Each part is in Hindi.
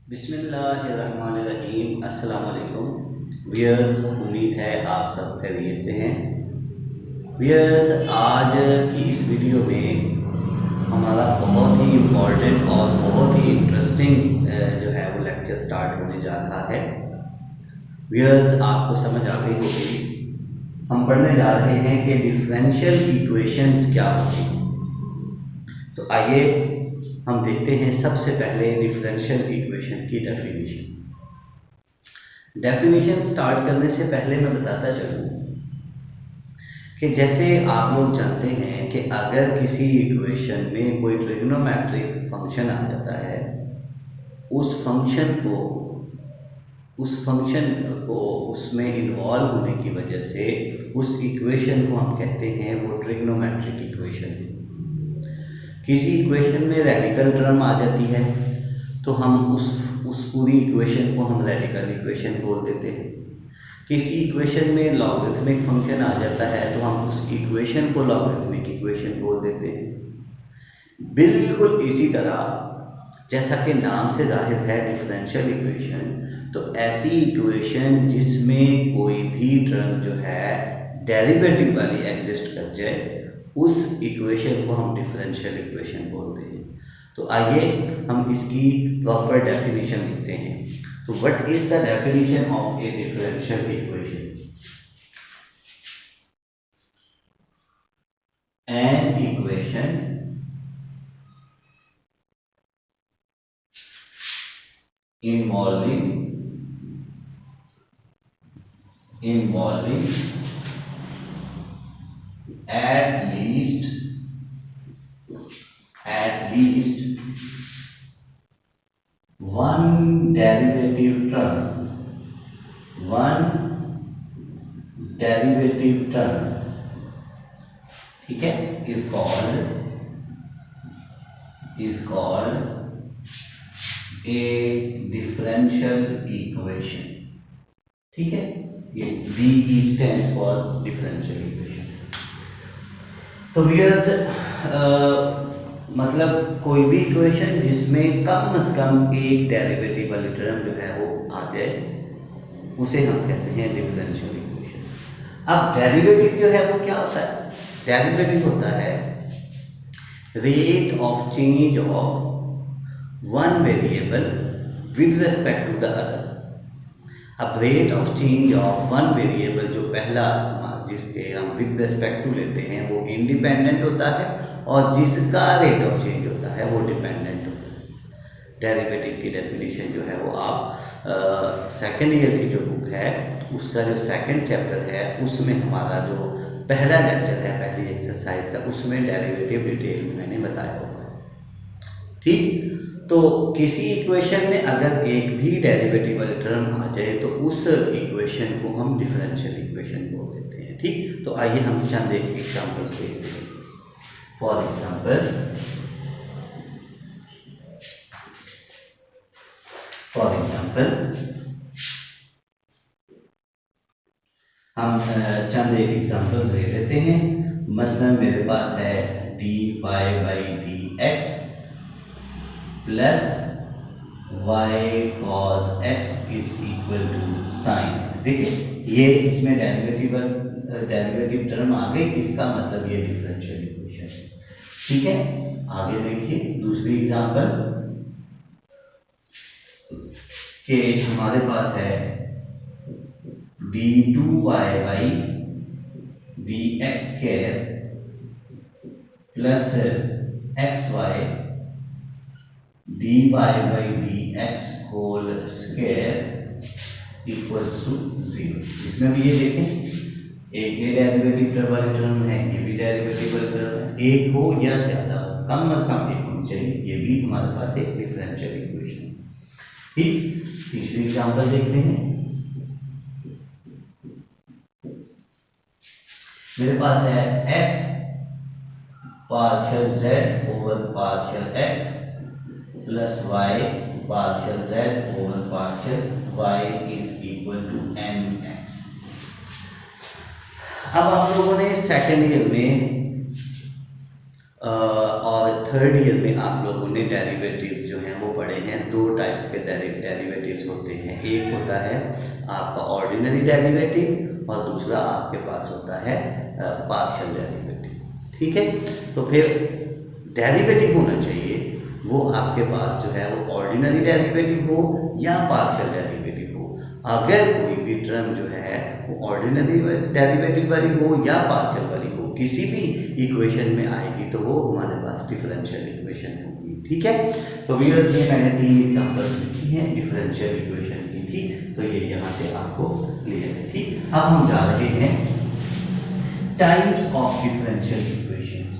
बिस्मिल्लाहिर्रहमानिर्रहीम। अस्सलाम वालेकुम व्यूअर्स, उम्मीद है आप सब खैरियत से हैं। व्यूअर्स, आज की इस वीडियो में हमारा बहुत ही इम्पोर्टेंट और बहुत ही इंटरेस्टिंग जो है वो लेक्चर स्टार्ट होने जा रहा है। व्यूअर्स, आपको समझ आ गई होगी, हम पढ़ने जा रहे हैं कि डिफरेंशियल इक्वेशंस क्या होती हैं। तो आइए हम देखते हैं सबसे पहले डिफरेंशियल इक्वेशन की डेफिनेशन स्टार्ट करने से पहले मैं बताता चलूँ कि जैसे आप लोग जानते हैं कि अगर किसी इक्वेशन में कोई ट्रिग्नोमेट्रिक फंक्शन आ जाता है, उस फंक्शन को उसमें इन्वॉल्व होने की वजह से उस इक्वेशन को हम कहते हैं वो ट्रिग्नोमेट्रिक इक्वेशन है। किसी इक्वेशन में रेडिकल टर्म आ जाती है तो हम उस पूरी इक्वेशन को हम रेडिकल इक्वेशन बोल देते हैं। किसी इक्वेशन में लॉगरिथमिक फंक्शन आ जाता है तो हम उस इक्वेशन को लॉगरिथमिक इक्वेशन बोल देते हैं। बिल्कुल इसी तरह जैसा कि नाम से जाहिर है डिफरेंशियल इक्वेशन, तो ऐसी इक्वेशन जिसमें कोई भी टर्म जो है डेरिवेटिव वाली एग्जिस्ट कर जाए, उस इक्वेशन को हम डिफरेंशियल इक्वेशन बोलते हैं। तो आइए हम इसकी प्रॉपर डेफिनेशन लिखते हैं। तो what is the definition of A differential equation? An equation involving at least one derivative term, ठीक है, is called a differential equation। ठीक है, ये DE stands for differential equation। तो व्यूअर्स, मतलब कोई भी इक्वेशन जिसमें कम से कम एक डेरिवेटिव वाली टर्म जो है वो आ जाए, उसे हम कहते हैं डिफरेंशियल इक्वेशन। अब डेरिवेटिव जो है वो क्या होता है? डेरिवेटिव होता है rate of change of one variable with respect to the other. अब rate of change of one variable जो पहला जिसके हम विद रिस्पेक्ट टू लेते हैं वो इंडिपेंडेंट होता है, और जिसका रेट ऑफ चेंज होता है वो डिपेंडेंट होता है। डेरिवेटिव की डेफिनेशन जो है वो आप सेकेंड ईयर की जो बुक है उसका जो सेकंड चैप्टर है उसमें हमारा जो पहला लेक्चर है, पहली एक्सरसाइज का, उसमें डेरिवेटिव डिटेल में मैंने बताया हुआ है। ठीक, तो किसी इक्वेशन में अगर एक भी डेरिवेटिव वाली टर्म आ जाए तो उस इक्वेशन को हम डिफरेंशियल इक्वेशन बोल देते हैं। ठीक, तो आइए हम चंद एक एग्जांपल्स देखते हैं। फॉर एग्जांपल हम चंद एक एग्जांपल्स ले लेते हैं। मसलन मेरे पास है dy by dx plus y cos x is equal to sine x। देखिए, ये इसमें डेरिवेटिव टर्म आ गई, इसका मतलब ये डिफरेंशियल इक्वेशन है। ठीक है, आगे देखिए दूसरी एग्जांपल कि हमारे पास है d2y by dx square plus xy dy by dx whole square equals to 0। इसमें भी ये देखें, एक ये डेरिवेटिव टर्म वाली टर्म है, ये भी डेरिवेटिव वाली टर्म है, एक हो या ज्यादा हो, कम से कम एक होनी चाहिए, ये भी हमारे पास एक डिफरेंशियल इक्वेशन है। ठीक, तीसरी एग्जांपल देखते हैं। मेरे पास है x partial z over partial x plus y partial z over partial y is equal to mx। अब आप लोगों ने सेकेंड ईयर में और थर्ड ईयर में आप लोगों ने डेरिवेटिव्स जो हैं वो पढ़े हैं। दो टाइप्स के डेरिवेटिव्स होते हैं, एक होता है आपका ऑर्डिनरी डेरिवेटिव और दूसरा आपके पास होता है पार्शियल डेरिवेटिव। ठीक है, तो फिर डेरिवेटिव होना चाहिए वो आपके पास जो है वो ऑर्डिनरी डेरिवेटिव हो या पार्शियल डेरिवेटिव हो। अगर कोई भी टर्म जो है वो ऑर्डिनरी डेरिवेटिव वाली हो या पार्शियल वाली हो, किसी भी इक्वेशन में आएगी तो वो हमारे पास डिफरेंशियल इक्वेशन होगी। ठीक है, तो व्यूअर्स ये मैंने 3 एग्जांपल्स लिखी हैं डिफरेंशियल इक्वेशन की। ठीक, तो ये यहाँ से आपको क्लियर है। ठीक, अब हम जा रहे हैं types of differential equations.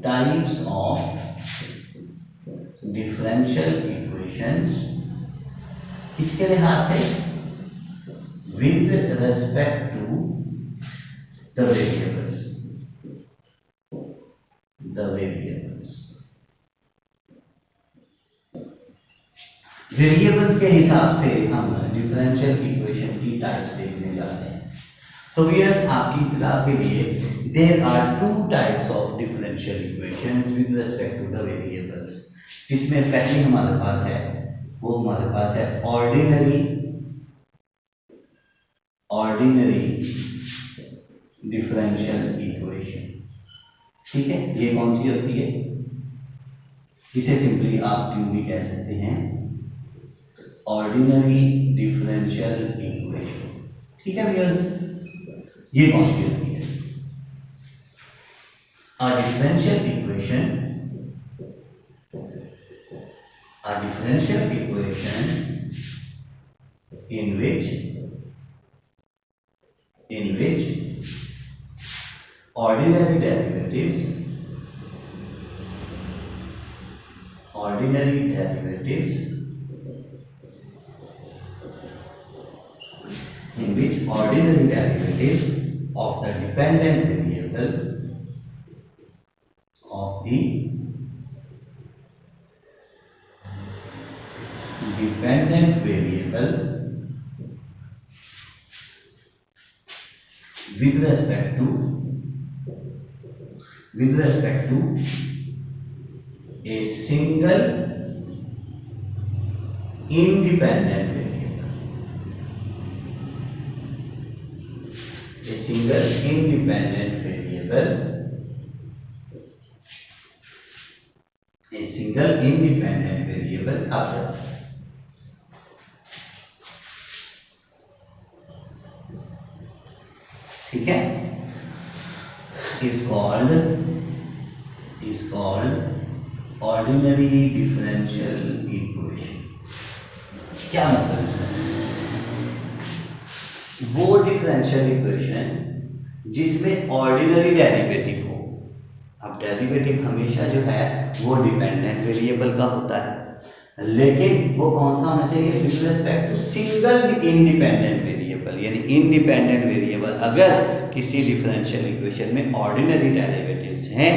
Types of differential equations इसके लिहाज से with respect to the variables, variables के हिसाब से हम डिफरेंशियल इक्वेशन की टाइप्स देखने जा रहे हैं। तो व्यूअर्स आपकी इत्तला के लिए there are 2 types of differential equations with respect to the variables, जिसमें पहली हमारे पास है वो हमारे पास है ऑर्डिनरी डिफरेंशियल इक्वेशन। ठीक है, ये कौन सी होती है, इसे सिंपली आप क्यों भी कह सकते हैं ऑर्डिनरी डिफरेंशियल इक्वेशन। ठीक है व्यूअर्स, ये कौन सी होती है, a differential equation in which ordinary derivatives of the dependent variable with respect to a single independent variable, other ठीक है, is called ordinary differential equation। क्या मतलब इसका, वो डिफरेंशियल इक्वेशन जिसमें ऑर्डिनरी डेरिवेटिव हो। अब डेरिवेटिव हमेशा जो है वो डिपेंडेंट वेरिएबल का होता है, लेकिन वो कौन सा होना चाहिए, with respect to single independent variable. यानी इंडिपेंडेंट वेरिएबल अगर किसी डिफरेंशियल इक्वेशन में ऑर्डिनरी डेरिवेटिव्स हैं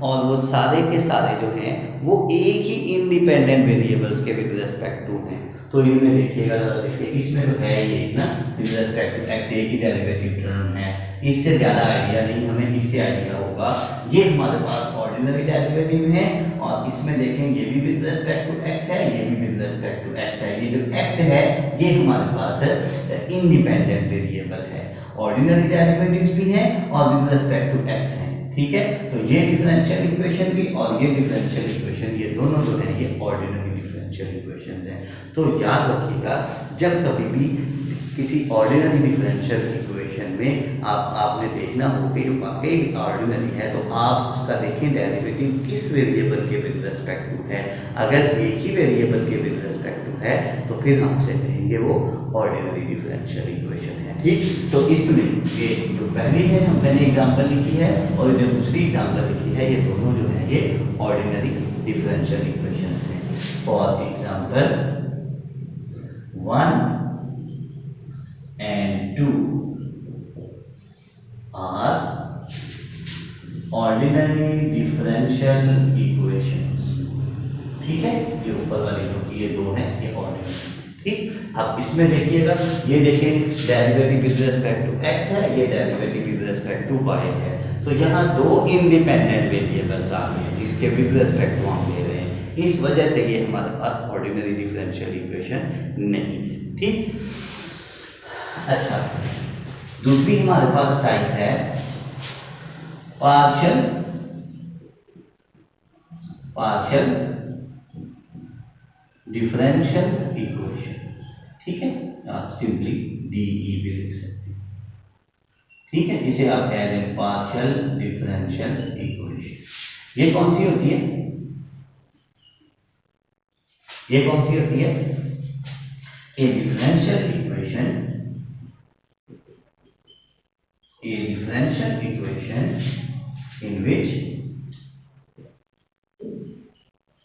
और वो सारे के सारे जो हैं वो एक ही इंडिपेंडेंट वेरिएबल्स के विद रिस्पेक्ट टू हैं, तो इनमें देखिएगा, देखिए इसमें तो है ये ना विद रिस्पेक्ट टू एक्स एक ही डेरिवेटिव टर्म है, इससे ज़्यादा आइडिया नहीं, हमें इससे आइडिया होगा। ये हमारे पास ऑर्डिनरी डेरिवेटिव है और इसमें देखें ये भी विद रिस्पेक्ट टू एक्स है, ये भी विद रिस्पेक्ट टू एक्स है। ये जो एक्स है ये हमारे पास इंडिपेंडेंट वेरिएबल है, ऑर्डिनरी डेरिवेटिव्स भी हैं और विद रिस्पेक्ट टू एक्स हैं। ठीक है, तो ये डिफरेंशियल इक्वेशन भी और ये डिफरेंशियल इक्वेशन, ये दोनों जो हैं ये ऑर्डिनरी डिफरेंशियल इक्वेशंस हैं। तो याद रखिएगा, जब कभी भी किसी ऑर्डिनरी डिफरेंशियल इक्वेशन में आपने देखना हो कि जो वाकई ऑर्डिनरी है, तो आप उसका देखें डेरिवेटिव किस वेरिएबल के विद रिस्पेक्ट टू है। अगर एक ही वेरिएबल के विद रिस्पेक्ट टू है तो फिर हम उसे कहेंगे वो ऑर्डिनरी डिफरेंशियल इक्वेशन है। ठीक, तो इसमें ये जो पहली है मैंने एग्जांपल लिखी है और जो दूसरी एग्जांपल लिखी है, ये दोनों जो है ये ऑर्डिनरी डिफरेंशियल इक्वेशंस हैं। For example 1 and 2 are ordinary differential equations। ठीक है, ये ऊपर वाली जो ये दो हैं ये ऑर्डिनरी। ठीक, अब इसमें देखिएगा, ये देखिए derivative with respect to x है, ये derivative with respect to y है। तो यहाँ दो इंडिपेंडेंट वेरिएबल्स आ गए जिसके विद रिस्पेक्ट टू हम ले रहे हैं, इस वजह से ये हमारे पास ऑर्डिनरी डिफरेंशियल इक्वेशन नहीं है। ठीक। अच्छा, दूसरी हमारे पास टाइप है पार्शियल डिफरेंशियल इक्वेशन। ठीक है, आप सिंपली डीई भी लिख सकते हैं। ठीक है, इसे आप कह दें पार्शियल डिफरेंशियल इक्वेशन। ये कौन सी होती है? ये कौन सी होती है? ए differential equation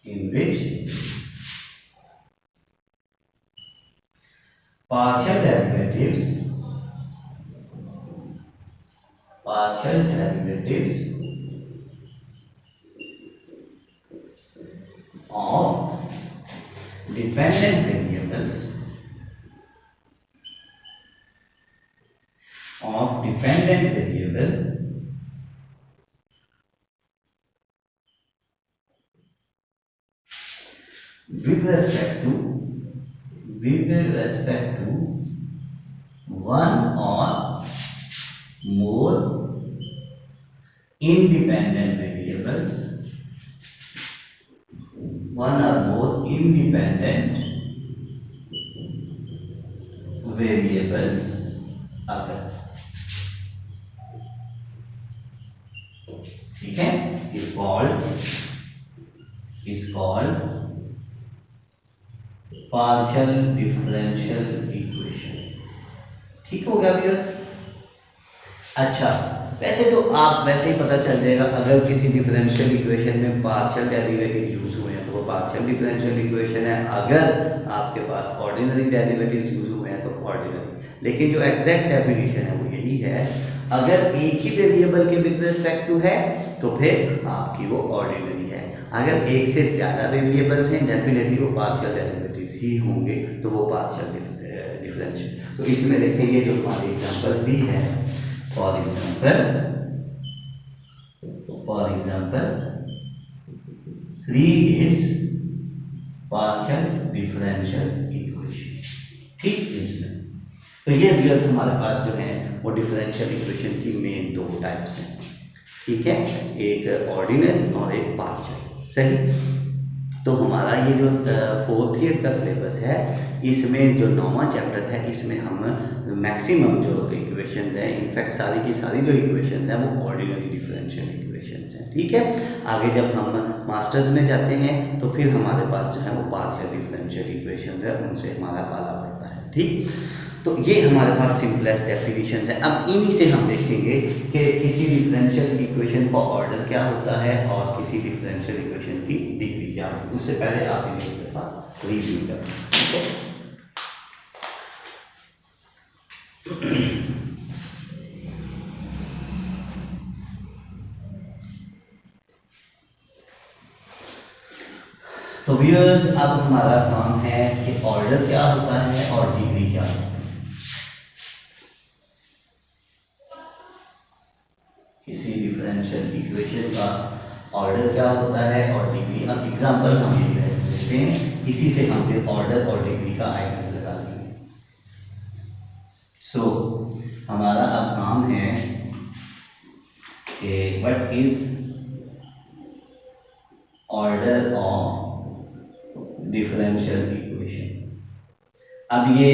in which partial derivatives of dependent variables with respect to one or more independent variables अगर, ठीक है, is called partial differential equation. ठीक हो गया व्यूअर्स? अच्छा, वैसे तो आप वैसे ही पता चल जाएगा, अगर किसी डिफरेंशियल इक्वेशन में पार्शियल डेरिवेटिव यूज हुए हैं तो वो पार्शियल डिफरेंशियल इक्वेशन है, अगर आपके पास ऑर्डिनरी डेरिवेटिव्स यूज हुए हैं तो ऑर्डिनरी। लेकिन जो एग्जैक्ट डेफिनेशन है वो यही है, अगर एक ही वेरिएबल के विद रिस्पेक्ट टू है तो फिर आपकी वो ऑर्डिनरी है, अगर एक से ज्यादा वेरिएबल्स हैं डेफिनेटली वो पार्शियल डेरिवेटिव्स ही होंगे, तो वो पार्शियल डिफरेंशियल। तो इसमें देखिए ये जो हमारी एग्जांपल दी है, for example 3 is partial differential equation. ठीक, इसमें तो ये व्यूअर्स हमारे पास जो है वो डिफरेंशियल इक्वेशन की मेन दो टाइप्स हैं। ठीक है, एक ऑर्डिनरी और एक पार्शियल। सही। तो हमारा ये जो 4th ईयर का सिलेबस है, इसमें जो 9वां चैप्टर है, इसमें हम मैक्सिमम जो इक्वेशंस हैं, इनफैक्ट सारी की सारी जो इक्वेशंस हैं वो ऑर्डिनरी डिफरेंशियल इक्वेशंस हैं। ठीक है, आगे जब हम मास्टर्स में जाते हैं तो फिर हमारे पास जो है वो पार्शियल डिफरेंशियल इक्वेशंस है, उनसे हमारा पाला पड़ता है। ठीक, तो ये हमारे पास सिंपलेस्ट डेफिनेशंस है। अब इन्हीं से हम देखेंगे कि किसी डिफरेंशियल इक्वेशन का ऑर्डर क्या होता है और किसी डिफरेंशियल इक्वेशन की डिग्री क्या होती है। उससे पहले आप इन्हें एक दफा रिव्यू करें। ठीक है, तो व्यूअर्स अब हमारा काम है कि ऑर्डर क्या होता है और डिग्री क्या होती है। किसी डिफरेंशियल इक्वेशन का ऑर्डर क्या होता है और डिग्री। अब एग्जांपल हम ये देखते हैं, इसी से हम फिर ऑर्डर और डिग्री का आइडिया लगा लेंगे। सो हमारा अब काम है कि what is order of differential equation. अब ये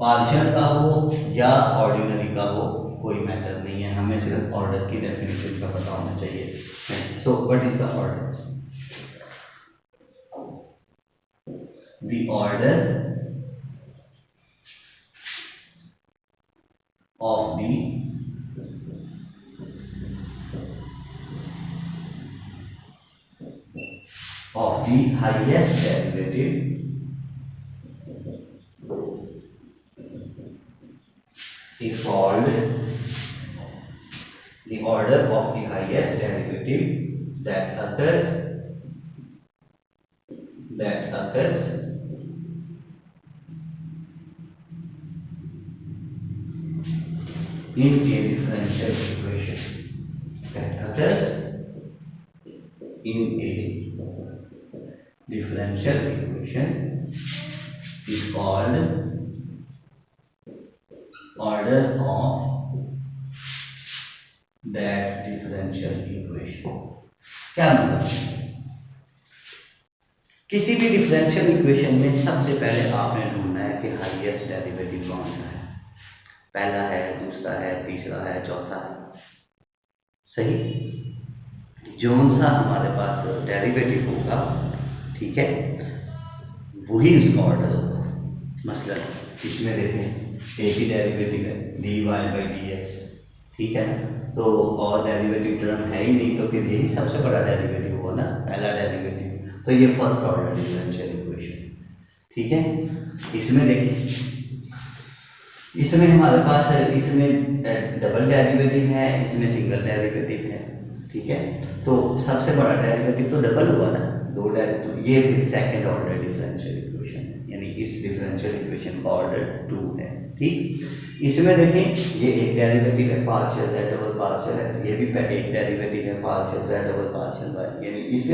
पार्शियल का हो या ऑर्डिनरी का हो कोई मैटर नहीं है, हमें सिर्फ ऑर्डर की डेफिनेशन का पता होना चाहिए। So what is the order? The order of the highest derivative is called the order of the highest derivative that occurs in a differential equation. factors in a differential equation is called order of that differential equation। क्या मतलब, किसी भी डिफरेंशियल इक्वेशन में सबसे पहले आपने ढूंढना है कि हाईएस्ट डेरिवेटिव कौन सा है, पहला है, दूसरा है, तीसरा है, चौथा है। सही, जोन सा हमारे पास डेरिवेटिव होगा, ठीक है, वही उसका ऑर्डर होगा। मसलन इसमें देखें एक ही डेरिवेटिव है dy बाई डी एक्स, ठीक है, तो और डेरिवेटिव टर्म है ही नहीं, तो फिर यही सबसे बड़ा डेरिवेटिव होगा ना, पहला डेरिवेटिव, तो ये फर्स्ट ऑर्डर डिफरेंशियल इक्वेशन, ठीक है। इसमें देखिए, इसमें हमारे पास इसमें डबल डेरिवेटिव है, इसमें सिंगल डेरिवेटिव है, ठीक है, तो सबसे बड़ा डेरिवेटिव तो डबल हुआ ना, दो डेरिवेटिव, तो ये फिर सेकंड ऑर्डर डिफरेंशियल इक्वेशन है, यानी इस डिफरेंशियल इक्वेशन का ऑर्डर 2 है, ठीक। इसमें देखें ये एक डेरिवेटिव है partial z double partial x, ये भी एक डेरिवेटिव है partial z double partial y, यानी इस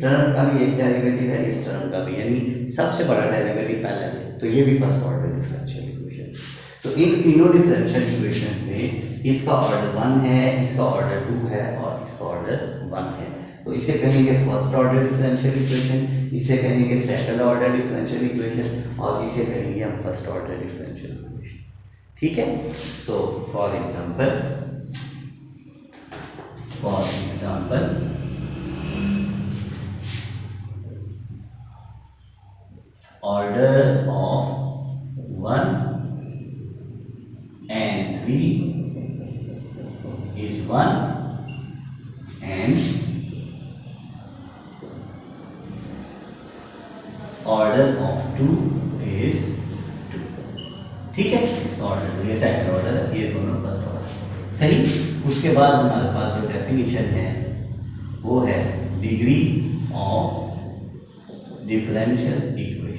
टर्म का भी एक डेरिवेटिव है, इस टर्म का भी, यानी सबसे बड़ा डेरिवेटिव पहला है, तो ये भी फर्स्ट ऑर्डर डिफरेंशियल इक्वेशन। तो इन तीनों डिफरेंशियल इक्वेशंस में इसका ऑर्डर 1 है, इसका ऑर्डर 2 है और इसका ऑर्डर 1 है, तो इसे कहेंगे फर्स्ट ऑर्डर डिफरेंशियल इक्वेशन, इसे कहेंगे सेकंड ऑर्डर डिफरेंशियल इक्वेशन और इसे कहेंगे हम फर्स्ट ऑर्डर डिफरेंशियल इक्वेशन, ठीक है। So for example order of 1 and 3 is 1 and order of 2 is 2, ठीक है, इसका ऑर्डर ये सेकंड ऑर्डर है, ये दोनों फर्स्ट ऑर्डर। सही, उसके बाद हमारे पास जो डेफिनेशन है वो है डिग्री ऑफ डिफरेंशियल इक्वेशन।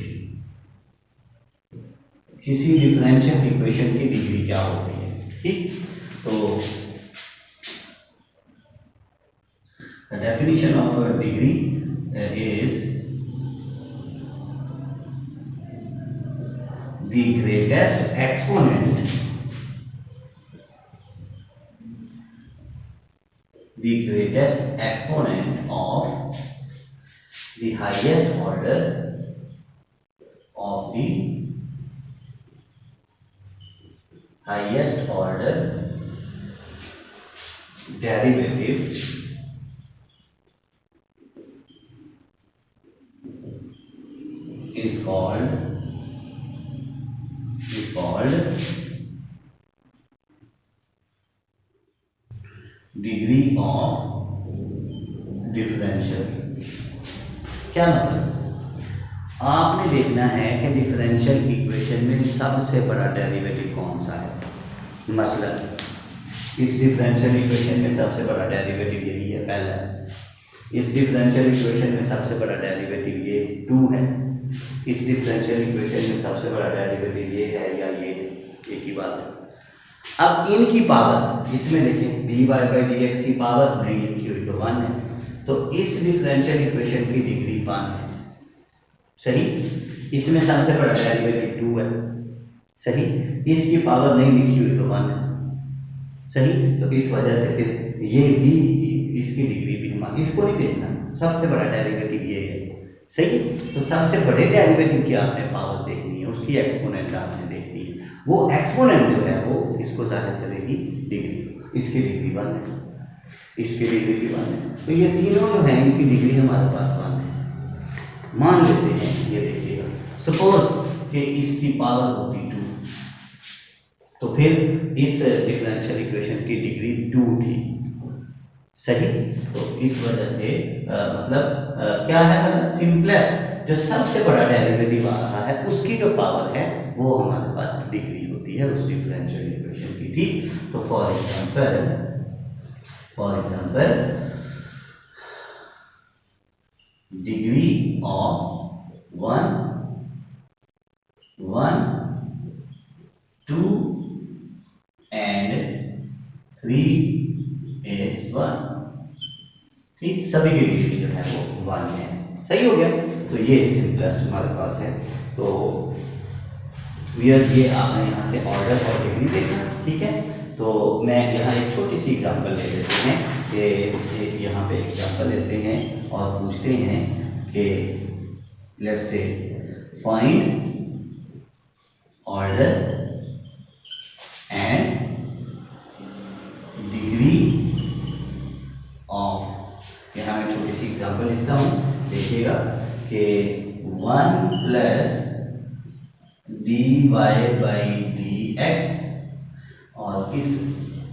किसी डिफरेंशियल इक्वेशन की डिग्री क्या होती है, ठीक। तो the definition of degree is the greatest exponent of the highest order of the derivative is called degree of differential. क्या मतलब, आपने देखना है कि डिफरेंशियल इक्वेशन में सबसे बड़ा डेरिवेटिव कौन सा है। मसलन इस डिफरेंशियल इक्वेशन में सबसे बड़ा डेरिवेटिव यही है, पहला। इस डिफरेंशियल इक्वेशन में सबसे बड़ा डेरिवेटिव ये 2 है, इस डिफरेंशियल इक्वेशन में सबसे बड़ा डेरिवेटिव ये है या ये, एक ही बात है। अब इनकी पावर, इसमें देखें dy बाई डी एक्स की पावर नहीं लिखी हुई तो 1 है, तो इस डिफरेंशियल इक्वेशन की डिग्री 1 है। सही, इसमें सबसे बड़ा डेरिवेटिव 2 है। सही, इसकी पावर नहीं लिखी हुई तो 1 है। सही, तो इस वजह से फिर ये भी, इसकी डिग्री भी हमारी, इसको नहीं देखना, सबसे बड़ा डेरिवेटिव ये है। सही, तो सबसे बड़े डेरिवेटिव की आपने पावर देखनी है, उसकी एक्सपोनेंट आपने देखनी है, वो एक्सपोनेंट जो है वो इसको जाहिर करेगी डिग्री, इसकी डिग्री 1 है, इसकी डिग्री भी 1 है, तो ये तीनों जो है इनकी डिग्री हमारे पास 1 है। मान लेते हैं, ये देखिएगा, सपोज कि इसकी पावर होती 2, तो फिर इस डिफरेंशियल इक्वेशन की डिग्री 2 थी। सही, तो इस वजह से मतलब क्या है, सिंपलेस्ट जो सबसे बड़ा डेरिवेटिव आ रहा है उसकी जो पावर है वो हमारे पास डिग्री होती है उस डिफरेंशियल इक्वेशन की, ठीक। तो for example degree of 1, 2 and 3 is 1, ठीक, सभी की डिग्री जो है वो 1 है। सही हो गया। तो ये सिंपलेस्ट हमारे पास है। तो ये आपने यहाँ से ऑर्डर और डिग्री देखा, ठीक है। तो मैं यहाँ एक छोटी सी एग्जांपल ले लेते हैं कि यहाँ पे एग्जांपल लेते हैं और पूछते हैं कि let's say find order and degree of, यहाँ मैं छोटी सी एग्जांपल लिखता हूँ, देखिएगा कि 1 plus dy by d x, और इस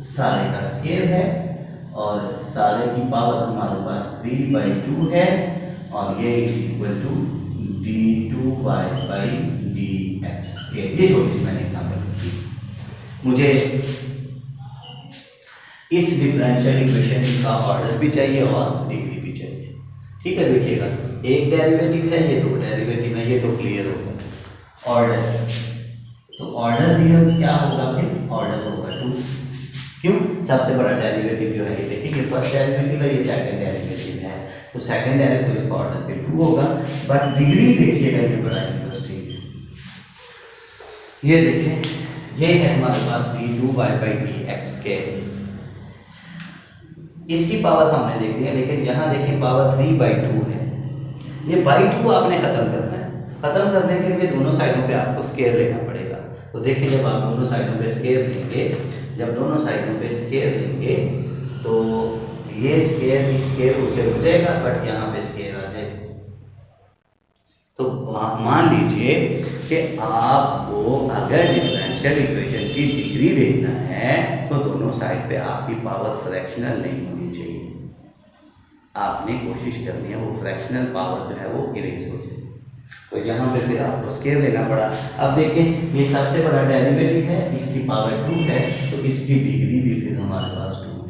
सारे का स्केयर है और सारे की पावर हमारे पास 3/2 है, और ये is equal to d2y by d x square. ये छोटी सी मैंने एग्जांपल लिखी। मुझे इस डिफरेंशियल इक्वेशन का ऑर्डर भी चाहिए और डिग्री भी चाहिए, ठीक है। देखिएगा, एक डेरिवेटिव है, ये 2 डेरिवेटिव है, ये तो क्लियर होगा। ऑर्डर, तो ऑर्डर रियल्स क्या होगा, फिर ऑर्डर होगा 2। क्यों? सबसे बड़ा डेरिवेटिव जो है ये देखिए, फर्स्ट डेरिवेटिव है, ये सेकंड डेरिवेटिव है, तो सेकंड डेरिवेटिव इसका ऑर्डर फिर 2 होगा। बट डिग्री देखिएगा, ये बड़ा इंटरेस्टिंग है। ये देखें, ये है हमारे पास d2y बाई डी एक्स के, इसकी पावर हमने देख लिया, लेकिन यहाँ देखें पावर 3/2 है। ये बाई 2 आपने खत्म करना है। खत्म करने के लिए दोनों साइडों पे आपको स्केयर लेना पड़ेगा। तो देखिए, जब आप दोनों साइडों पे स्केयर लेंगे, जब दोनों साइडों पे स्केयर लेंगे तो ये स्केयर इस स्केयर उससे हो जाएगा, बट यहाँ पे स्केयर आ जाएगा। तो मान लीजिए कि आपको अगर डिफरेंशियल इक्वेशन की डिग्री देखना है तो दोनों साइड पे आपकी पावर फ्रैक्शनल नहीं होनी चाहिए। आपने कोशिश करनी है वो फ्रैक्शनल पावर जो है वो इरेज हो जाए। तो यहाँ पे फिर आपको स्केयर लेना पड़ा। अब देखें, ये सबसे बड़ा डेरिवेटिव है, इसकी पावर 2 है, तो इसकी डिग्री भी फिर हमारे पास 2 है।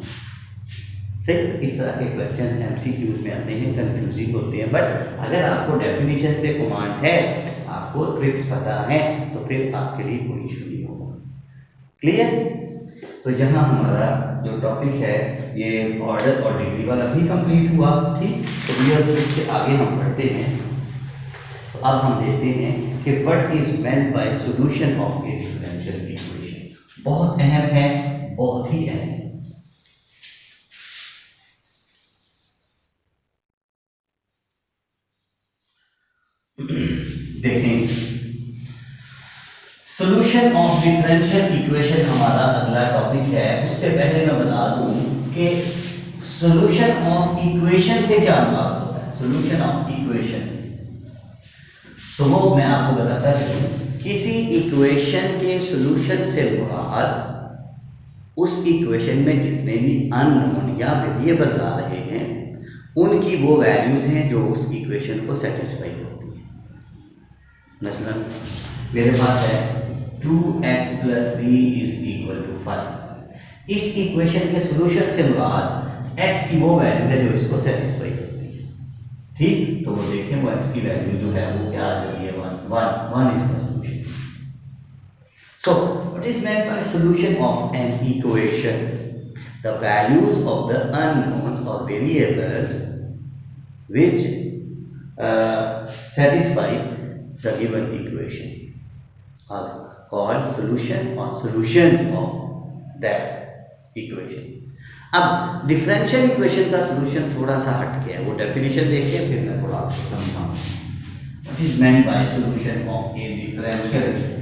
सही, इस तरह के क्वेश्चन एमसीक्यूज में आते हैं, कंफ्यूजिंग होते हैं, बट अगर आपको डेफिनेशन पे कमांड है, आपको ट्रिक्स पता है, तो फिर आपके लिए कोई इशू नहीं होगा। क्लियर? तो यहाँ हमारा जो टॉपिक है ये ऑर्डर और डिग्री वाला भी कंप्लीट हुआ, ठीक। तो इससे आगे हम बढ़ते हैं। तो अब हम देखते हैं कि what is meant by solution of A differential equation. बहुत अहम है, बहुत ही अहम। देखें, सॉल्यूशन ऑफ डिफरेंशियल इक्वेशन हमारा अगला टॉपिक है। उससे पहले मैं बता दूं कि सॉल्यूशन ऑफ इक्वेशन से क्या मुराद होता है। सॉल्यूशन ऑफ इक्वेशन, तो वो मैं आपको बताता चलूं, किसी इक्वेशन के सॉल्यूशन से मुराद उस इक्वेशन में जितने भी अननोन या वेरिएबल्स आ रहे हैं उनकी वो वैल्यूज हैं जो उस इक्वेशन को सेटिस्फाई होती हैं। मसलन मेरे पास है 2x + 3 = 5। इस इक्वेशन के सॉल्यूशन से मुराद x की वो वैल्यू है जो इसको सेटिस्फाई करती है, ठीक। तो वो देखें, वो x की वैल्यू जो है वो क्या आ रही है, 1 इसका solution. So what is meant by solution of an equation? The values of the unknowns or variables which satisfy the given equation are called solution or solutions of that equation. अब डिफरेंशियल इक्वेशन का सॉल्यूशन थोड़ा सा हट गया है, वो डेफिनेशन देखिए, फिर मैं थोड़ा आपको समझाऊंगा। What is meant by solution of a differential equation?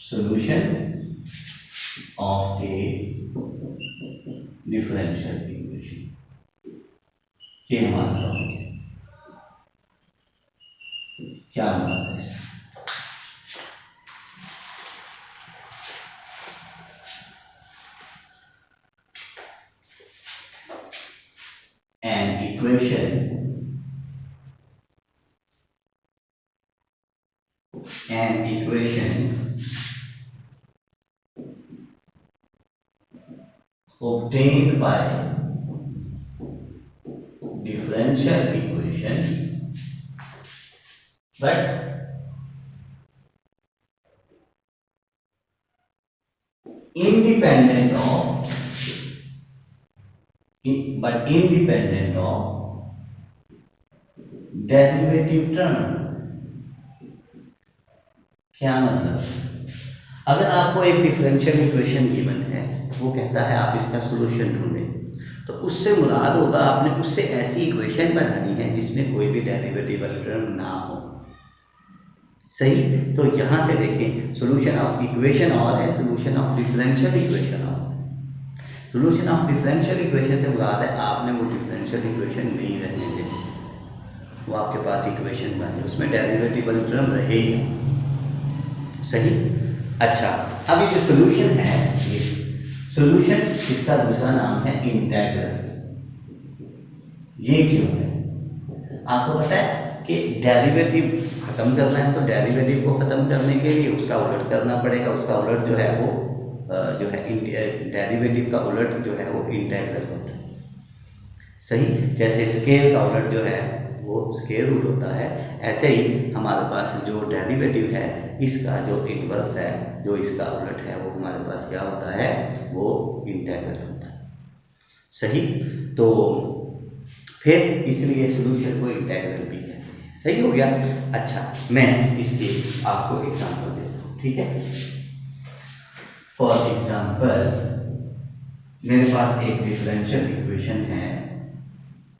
Solution of a differential equation, ये हमारा टॉपिक है। क्या बात है इससे? An equation obtained by differential equation, but in independent of independent of derivative term. क्या मतलब? अगर आपको एक डिफरेंशियल इक्वेशन गिवन है, वो कहता है आप इसका सॉल्यूशन ढूंढें, तो उससे मुराद होगा आपने उससे ऐसी इक्वेशन बनानी है जिसमें कोई भी डेरिवेटिव टर्म ना हो। सही? तो यहाँ से देखें, सॉल्यूशन ऑफ इक्वेशन और है, सॉल्यूशन ऑफ डिफरेंशियल इक्वेशन और। सॉल्यूशन ऑफ डिफरेंशियल इक्वेशन से मुराद है आपने वो डिफरेंशियल इक्वेशन नहीं रहने देनी, वो आपके पास इक्वेशन बने, उसमें डेरिवेटिव टर्म रहे ही। सही? अच्छा, अब ये जो सॉल्यूशन है, ये सॉल्यूशन, इसका दूसरा नाम है इंटीग्रल। ये क्यों है? आपको पता है कि डेरिवेटिव खत्म करना है, तो डेरिवेटिव को खत्म करने के लिए उसका उलट करना पड़ेगा। उसका उलट जो है वो जो है डेरिवेटिव का उलट जो है वो इंटीग्रल होता है। सही? जैसे स्केल का उलट जो है वो स्केल रूट होता है, ऐसे ही हमारे पास जो डेरिवेटिव है इसका जो इनवर्स है, जो इसका उलट है, वो हमारे पास क्या होता है? वो इंटीग्रल होता है। सही? तो फिर इसलिए सॉल्यूशन को इंटीग्रल भी कहते हैं। सही हो गया? अच्छा, मैं इसके आपको एग्जांपल देता हूँ, ठीक है? फॉर एग्जांपल, मेरे पास एक डिफरेंशियल इक्वेशन है,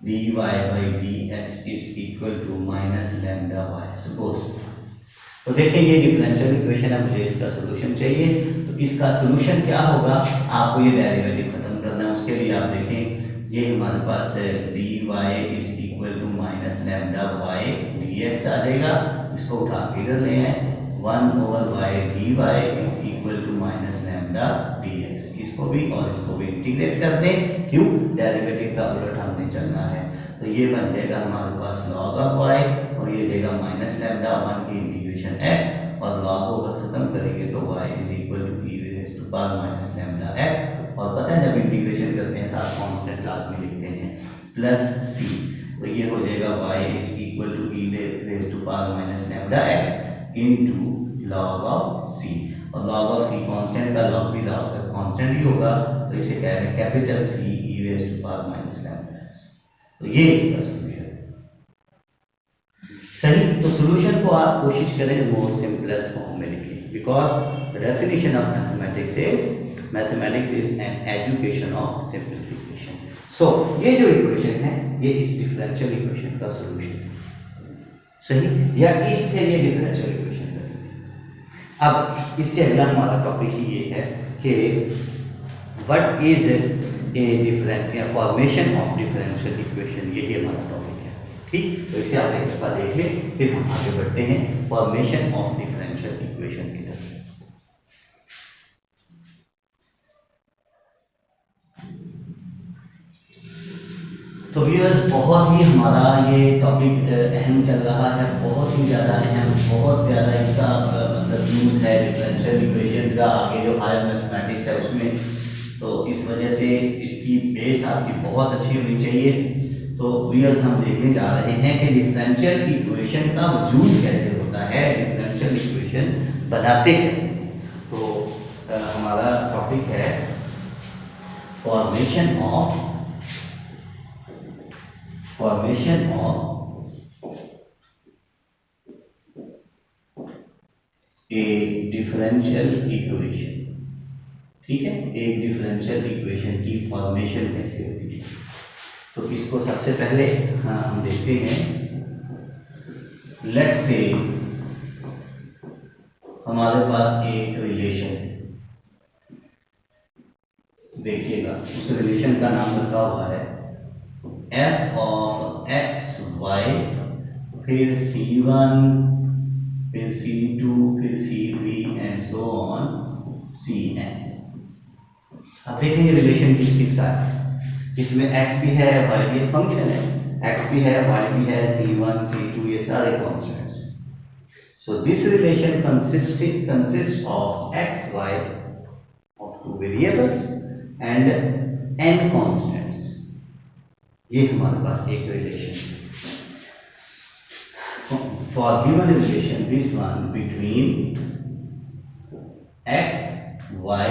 dy by dx is equal to minus lambda y, suppose. तो देखिए ये डिफरेंशियल इक्वेशन है, मुझे इसका सॉल्यूशन चाहिए। तो इसका सॉल्यूशन क्या होगा? आपको ये डेरिवेटिव खत्म करना है। उसके लिए आप देखें, ये हमारे पास dy is equal to minus lambda y dx आ जाएगा। इसको उठा के इधर ले आए, 1/y dy is equal to minus lambda dx। इसको भी और इसको भी इंटीग्रेट कर दें। क्यों? डेरिवेटिव का उलट हमने चलना है। तो ये बन जाएगा हमारे पास log ऑफ y, और ये देगा माइनस लैम्डा 1 की इंटीग्रेशन x, और log को खत्म करेंगे तो y is equal to e raise to power minus lambda x। और पता है जब इंटीग्रेशन करते हैं साथ कांस्टेंट क्लास में लिखते हैं प्लस c, तो ये हो जाएगा y is equal to e raise to power minus lambda x into log of c। और log ऑफ c कांस्टेंट का log भी कांस्टेंट ही होगा, तो इसे कह रहे हैं capital C e raise to power minus lambda x। तो ये इसका सॉल्यूशन है। सही? तो सॉल्यूशन को आप कोशिश करें मोस्ट सिंपलेस्ट फॉर्म में लिखें, because the definition of mathematics is an education of simplification. So ये जो इक्वेशन है ये इस डिफरेंशियल इक्वेशन का सॉल्यूशन है। सही? या इससे ये डिफरेंशियल इक्वेशन करेंगे। अब इससे अगला हमारा टॉपिक ही ये है कि what is a formation of differential equation. यही हमारा टॉपिक है, ठीक? तो इसे आप एक दफा देख लें, फिर हम आगे बढ़ते हैं फॉर्मेशन ऑफ डिफरेंशियल इक्वेशन की तरफ। तो व्यूअर्स, बहुत ही हमारा ये टॉपिक अहम चल रहा है, बहुत ही ज़्यादा अहम, बहुत ज़्यादा इसका मतलब यूज़ है डिफरेंशियल इक्वेशंस का आगे जो हायर मैथमेटिक्स है उसमें। तो इस वजह से इसकी बेस आपकी बहुत अच्छी होनी चाहिए। तो व्यूअर्स, हम देखने जा रहे हैं कि डिफरेंशियल इक्वेशन का वजूद कैसे होता है, डिफरेंशियल इक्वेशन बनाते कैसे हैं। तो हमारा टॉपिक है formation of A differential equation. ठीक है? एक डिफरेंशियल इक्वेशन की फॉर्मेशन कैसे होती है, तो इसको सबसे पहले हम देखते हैं। लेट्स से हमारे पास एक रिलेशन है, देखिएगा उस रिलेशन का नाम रखा हुआ है f ऑफ एक्स वाई, फिर c1, फिर c2, फिर c3 and so on cn। अब देखेंगे रिलेशन किस किस का है। इसमें x भी है, y भी है, फंक्शन है, x भी है, y भी है, c1 c2 ये सारे कॉन्स्टेंट्स हैं। So this relation consists of x y of two variables and n constants। ये हमारे पास एक रिलेशन है। For given relation, this one between x, y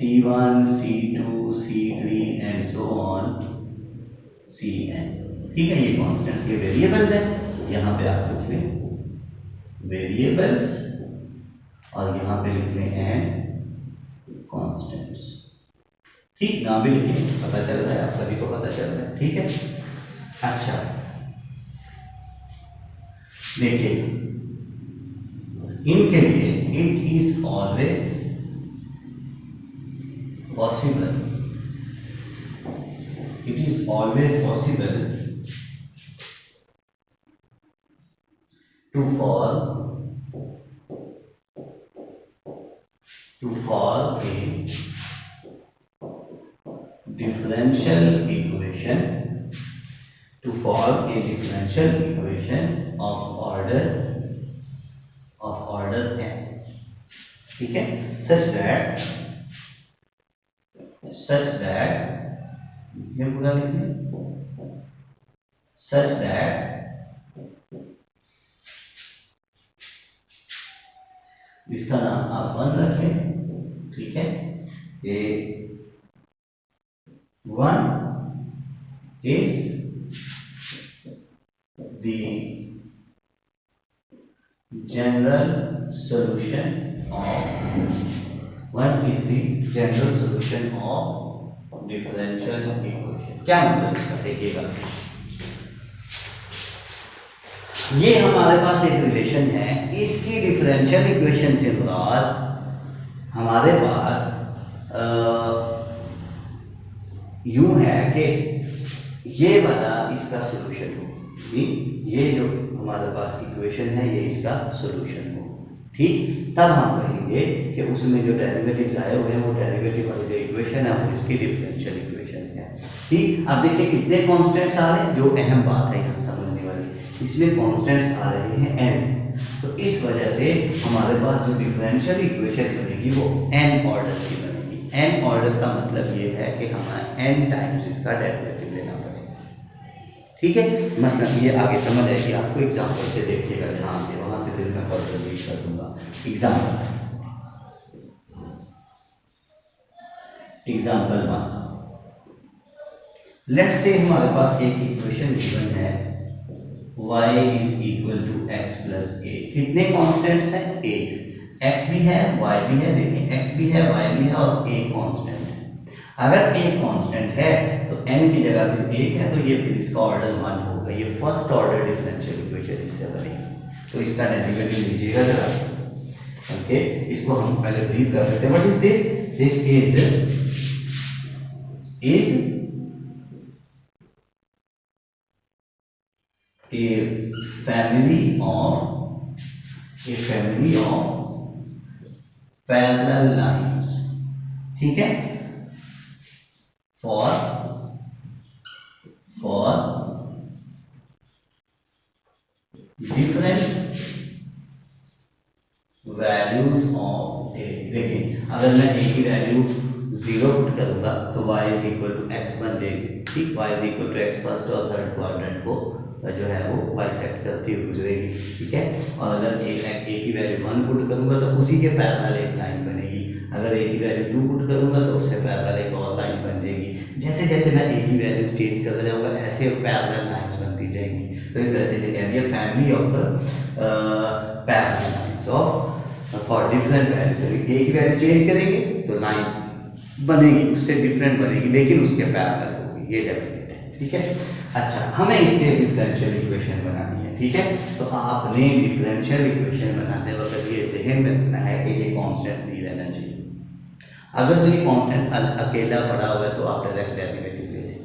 C1, C2, C3 and so on Cn। ठीक है, ये कॉन्स्टेंट्स के वेरिएबल्स हैं। यहाँ पे आप लिख लें वेरिएबल्स और यहाँ पे लिख लें एंड कॉन्स्टेंट्स। ठीक, ना भी लिखें, पता चल रहा है, आप सभी को पता चल रहा है। ठीक है, अच्छा देखिए, इनके लिए it is always possible, it is always possible to solve a differential equation, to solve a differential equation of order n। ठीक है, such that ये पूरा लिखिए, such that इसका नाम आप 1 रखें। ठीक है, ये 1 is the general solution of differential equation. क्या मतलब इसका, देखिएगा, ये हमारे पास एक रिलेशन है, इसकी डिफरेंशियल इक्वेशन से मुराद हमारे पास यूं है कि ये वाला इसका सॉल्यूशन हो, ये जो हमारे पास इक्वेशन है ये इसका सॉल्यूशन हो। ठीक, तब हम कहेंगे कि उसमें जो डेरिवेटिव्स आए हुए हैं वो डेरिवेटिव वाली जो इक्वेशन है वो इसकी डिफरेंशियल इक्वेशन है। ठीक, अब देखिए कितने कांस्टेंट्स आ रहे हैं, जो अहम बात है यहाँ समझने वाली, इसमें कांस्टेंट्स आ रहे हैं n। तो इस वजह से हमारे पास जो डिफरेंशियल इक्वेशन बनेगी वो n ऑर्डर की बनेगी। n ऑर्डर का मतलब ये है कि हमें n टाइम्स इसका डेरिवेटिव लेना पड़ेगा। ठीक है, मसलन ये आगे समझ आएगी आपको, एग्जाम्पल से देखिएगा ध्यान से, वहां से फिर मैं फर्दर रीड कर दूंगा। एग्जाम्पल 1, लेट्स से हमारे पास एक इक्वेशन गिवन है y is equal to x plus a। कितने कॉन्स्टेंट्स हैं, एक, x भी है y भी है, देखिए x भी है y भी है और a कांस्टेंट है। अगर a कांस्टेंट है तो n की जगह पे 1 है, तो ये फिर इसका ऑर्डर 1 होगा, ये फर्स्ट ऑर्डर डिफरेंशियल इक्वेशन इससे बनेगी। तो इसका डेरिवेटिव लीजिएगा जरा। ओके, इसको हम पहले ब्रीफ कर लेते हैं। What is this, this is a family of parallel lines। ठीक है, for different values of a। देखिए, अगर मैं a की वैल्यू 0 पुट करूंगा तो y is equal to x बन जाएगी। ठीक, y is equal to x first और थर्ड क्वाड्रेंट को जो है वो बाइसेक्ट करती हुई गुजरेगी। ठीक है, और अगर a की वैल्यू 1 पुट करूंगा तो उसी के पैरेलल एक लाइन बनेगी। अगर a की वैल्यू 2 पुट करूंगा तो उससे पैरेलल एक और लाइन बन जाएगी। जैसे जैसे मैं a की वैल्यू चेंज करता जाऊंगा ऐसे पैरेलल लाइंस बनती जाएंगी। तो इस वजह से ये कह दिया family of the parallel lines of for different value. a की वैल्यू चेंज करेंगे तो लाइन बनेगी, उससे डिफरेंट बनेगी, लेकिन उसके पैरेलल होगी, ये डेफिनेट है। ठीक है, अच्छा, हमें इससे डिफरेंशियल इक्वेशन बनानी है। ठीक है, तो आपने डिफरेंशियल इक्वेशन बनाते वक्त ये ज़हन में रखना है कि ये कांस्टेंट नहीं रहना चाहिए। अगर तो ये कांस्टेंट अकेला पड़ा हुआ है तो आप डायरेक्ट डेरिवेटिव ले लें।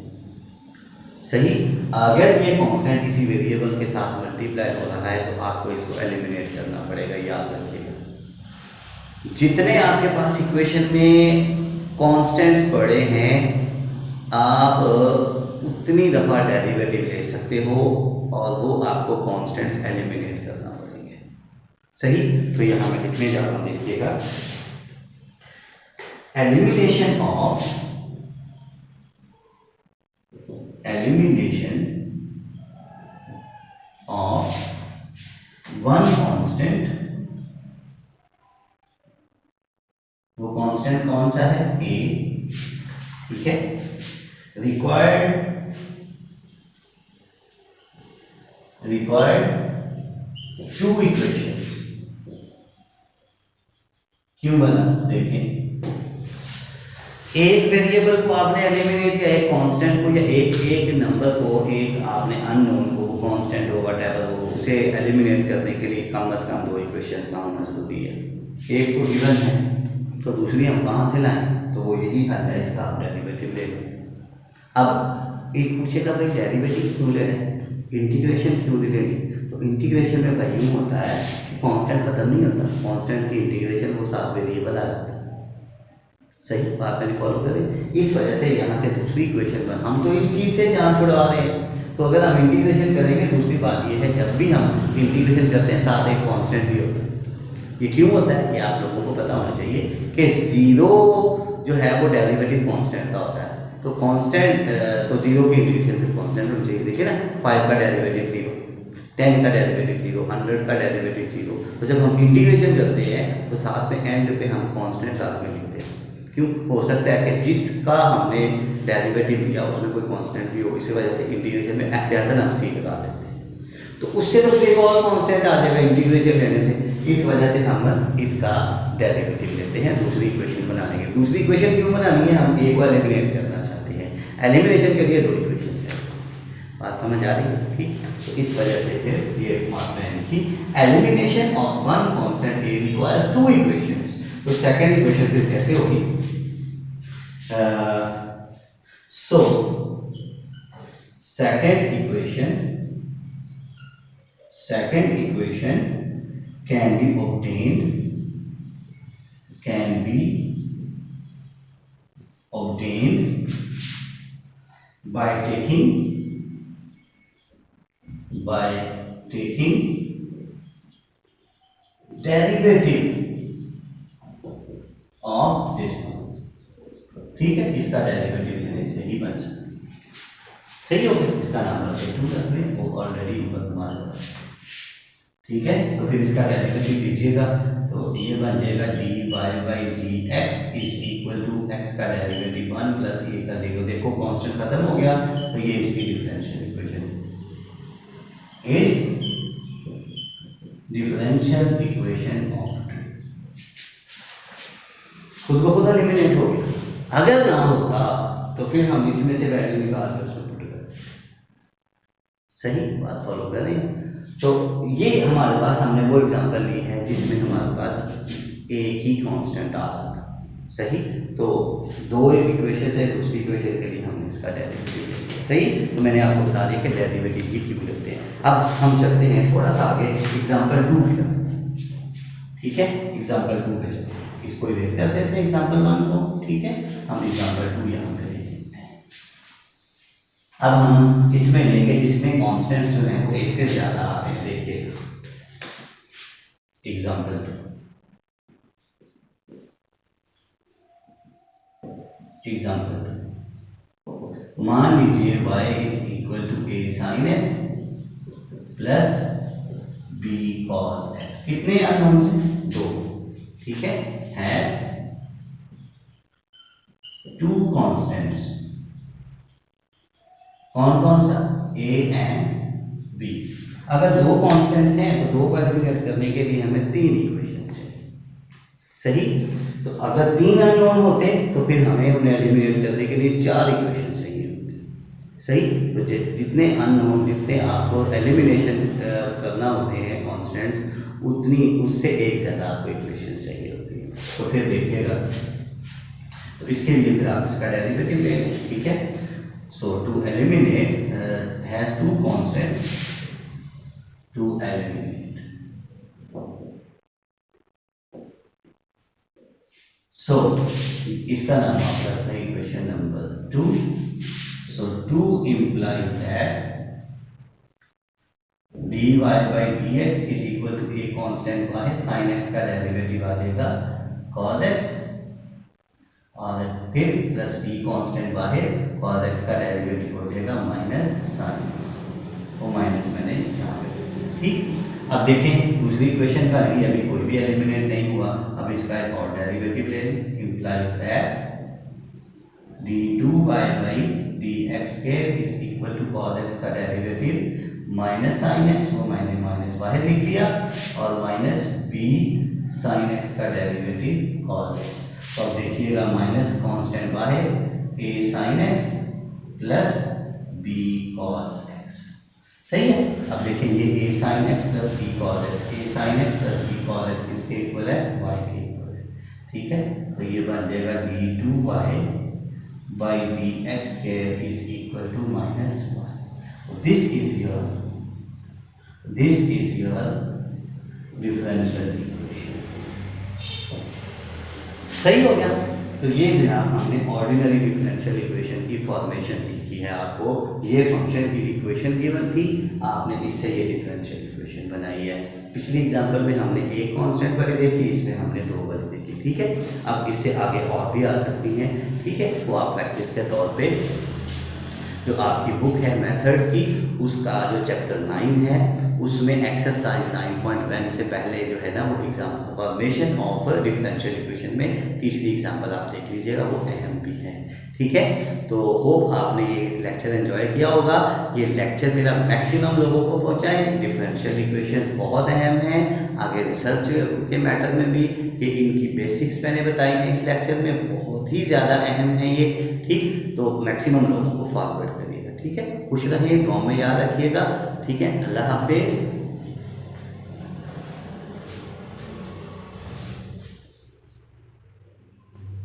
सही, अगर ये कांस्टेंट किसी वेरिएबल के साथ मल्टीप्लाई हो रहा है तो आपको इसको एलिमिनेट करना पड़ेगा, याद रखिएगा। जितने आपके पास इक्वेशन में कांस्टेंट्स पड़े हैं आप उतनी दफ़ा डेरिवेटिव ले सकते हो और वो आपको कांस्टेंट्स एलिमिनेट करना पड़ेंगे। सही, तो यहाँ मैं लिखने जा रहा हूँ, देखिएगा, एलिमिनेशन ऑफ वन कांस्टेंट, वो कांस्टेंट कौन सा है, ए, ठीक है। रिक्वायर्ड टू इक्वेशन क्यों बना, देखें एक वेरिएबल को आपने एलिमिनेट किया, एक कांस्टेंट को या एक नंबर को, एक आपने अननोन को, कांस्टेंट हो व्हाटएवर हो, उसे एलिमिनेट करने के लिए कम से कम दो इक्वेशंस का होना जरूरी है। एक तो गिवन है तो दूसरी हम कहाँ से लाएं, तो वो यही हल है इसका, आप डेरिवेटिव ले लो। अब एक पूछेगा भाई डेरिवेटिव क्यों ले रहे हैं, इंटीग्रेशन क्यों ले लेंगे, तो इंटीग्रेशन में भाई यूँ होता है कि कांस्टेंट खत्म नहीं होता, कांस्टेंट की इंटीग्रेशन वो साथ वेरिएबल आ जाता है। सही बात मेरी फॉलो करें। इस वजह से यहाँ से दूसरी इक्वेशन बन, हम तो इस चीज़ से जान छुड़वा रहे हैं, तो अगर हम इंटीग्रेशन करेंगे, दूसरी बात ये है जब भी हम इंटीग्रेशन करते हैं साथ एक कांस्टेंट भी होता है। ये क्यों होता है, ये आप लोगों को पता होना चाहिए कि जीरो जो है वो डेरिवेटिव कांस्टेंट का होता है, तो कांस्टेंट तो जीरो की इंटीग्रेशन फिर कांस्टेंट होनी चाहिए। देखिए ना 5 का डेरिवेटिव जीरो, 10 का डेरिवेटिव जीरो, 100 का डेरिवेटिव जीरो, तो जब हम इंटीग्रेशन करते हैं तो साथ में एंड पे हम कांस्टेंट क्लास में लिखते हैं। क्यों, हो सकता है कि जिसका हमने डेरिवेटिव लिया उसमें कोई कांस्टेंट भी हो, इसी वजह से इंटीग्रेशन में एहतियातन हम सी लगा देते हैं, तो उससे तो एक और कांस्टेंट आ जाएगा इंटीग्रेशन लेने से। इस वजह से हम इसका डेरिवेटिव लेते हैं दूसरी इक्वेशन बनाने के। दूसरी इक्वेशन क्यों बनानी है, हम ए को एलिमिनेट करना चाहते हैं, एलिमिनेशन के लिए दो इक्वेशन है। बात समझ आ रही है, ठीक। तो इस वजह से फिर ये मानते हैं कि elimination of one constant A requires two equations. तो सेकंड इक्वेशन फिर कैसे होगी, so second equation can be obtained by taking derivative of this one, ठीक है। इसका डेरिवेटिव लेने से ही बन सकता है, सही हो गया। इसका नाम रखते हैं, वो ऑलरेडी ऊपर तुम्हारे पास, ठीक है। तो फिर इसका डेरिवेटिव लीजिएगा तो ये बन जाएगा d y by d x is equal to x का डेरिवेटिव 1 प्लस ए का 0। देखो कांस्टेंट खत्म हो गया, तो ये इसकी डिफरेंशियल इक्वेशन ऑफ खुद ब खुद एलिमिनेट हो गया। अगर ना होता तो फिर हम इसमें से वैल्यू निकाल कर उसको पुट करते। सही बात फॉलो कर रहे हैं। तो ये हमारे पास हमने वो एग्जांपल ली है जिसमें हमारे पास एक ही कांस्टेंट आ रहा था। सही, तो दो इक्वेशन है, दूसरी इक्वेशन के लिए हमने इसका डेरिवेटिव लिया। सही, तो मैंने आपको बता दिया कि डेरिवेटिव ये क्यों लेते हैं। अब हम चलते हैं थोड़ा सा आगे एग्जाम्पल 2 की तरफ, ठीक है। एग्जाम्पल 2 पे चलते हैं, इसको इरेज कर देते हैं एग्जाम्पल 1 को, ठीक है। हम एग्जाम्पल 2 यहाँ पे लेते हैं। अब हम इसमें लेंगे जिसमें कॉन्स्टेंट्स जो हैं वो एक से ज्यादा आते हैं। देखिए एग्जाम्पल 2, मान लीजिए y is equal to a sin x plus b cos x। कितने अननोन हैं, 2, ठीक है। हैज 2 कांस्टेंट्स, कौन कौन सा, a एंड b। अगर 2 कांस्टेंट्स हैं तो 2 को एलिमिनेट करने के लिए हमें 3 इक्वेशंस चाहिए। सही, तो अगर 3 अननोन होते तो फिर हमें उन्हें एलिमिनेट करने के लिए 4 इक्वेशंस चाहिए होते। सही, तो जितने अननोन, जितने आपको एलिमिनेशन करना होते हैं कांस्टेंट्स, उतनी उससे एक ज़्यादा आपको इक्वेशंस चाहिए होती है। तो फिर देखिएगा, तो इसके लिए फिर आप इसका डेरिवेटिव ले लें, ठीक है। So to eliminate has 2 constants, to eliminate, so इसका नाम आप रखते हैं equation number 2। So 2 implies that dy by dx is equal to a constant y है, sin x का डेरिवेटिव आ जाएगा cos x, और फिर प्लस b कांस्टेंट y है, cos x का डेरिवेटिव हो जाएगा माइनस sin x, वो माइनस मैंने यहाँ पे दे दिया, ठीक। अब देखें दूसरी इक्वेशन का नहीं, अभी कोई भी एलिमिनेट नहीं हुआ। अब इसका एक और डेरिवेटिव ले लें, square is equal to cos x का डेरिवेटिव माइनस साइन एक्स, वो मैंने माइनस बाहर लिख दिया, और माइनस बी साइन एक्स का डेरिवेटिव कॉस एक्स। तो अब देखिएगा माइनस कांस्टेंट बाहर A sine x plus B cos x, सही है। अब देखिए ये A sine x plus B cos x, A sine x plus B cos x किसके इक्वल है, वाई के इक्वल है, ठीक है। तो ये बन जाएगा d2y by d x square is equal to minus one. This is your differential equation, सही हो गया। तो ये जनाब हमने ऑर्डिनरी डिफरेंशियल इक्वेशन की फॉर्मेशन सीखी है। आपको ये फंक्शन की इक्वेशन गिवन थी, आपने इससे ये डिफरेंशियल इक्वेशन बनाई है। पिछली एग्जांपल में हमने एक कांस्टेंट वाली देखी, इसमें हमने दो वाली देखी, ठीक है। अब इससे आगे और भी आ सकती हैं, ठीक है। वो आप प्रैक्टिस के तौर पे जो आपकी बुक है मेथड्स की, उसका जो चैप्टर 9 है उसमें एक्सरसाइज 9.1 से पहले जो है ना वो example formation of differential equation में तीसरी एग्जाम्पल आप देख लीजिएगा, वो अहम भी है, ठीक है। तो होप आपने ये लेक्चर एंजॉय किया होगा। ये लेक्चर मेरा मैक्सिमम लोगों को पहुंचाएं। डिफरेंशियल इक्वेशंस बहुत अहम हैं, आगे रिसर्च के मैटर में भी कि इनकी बेसिक्स मैंने बताई हैं इस लेक्चर में, बहुत ही ज़्यादा अहम है ये, ठीक। तो मैक्सिमम लोगों को फॉरवर्ड करिएगा, ठीक है। खुश रहिए, दुआ में याद रखिएगा, ठीक है। अल्लाह हाफिज़।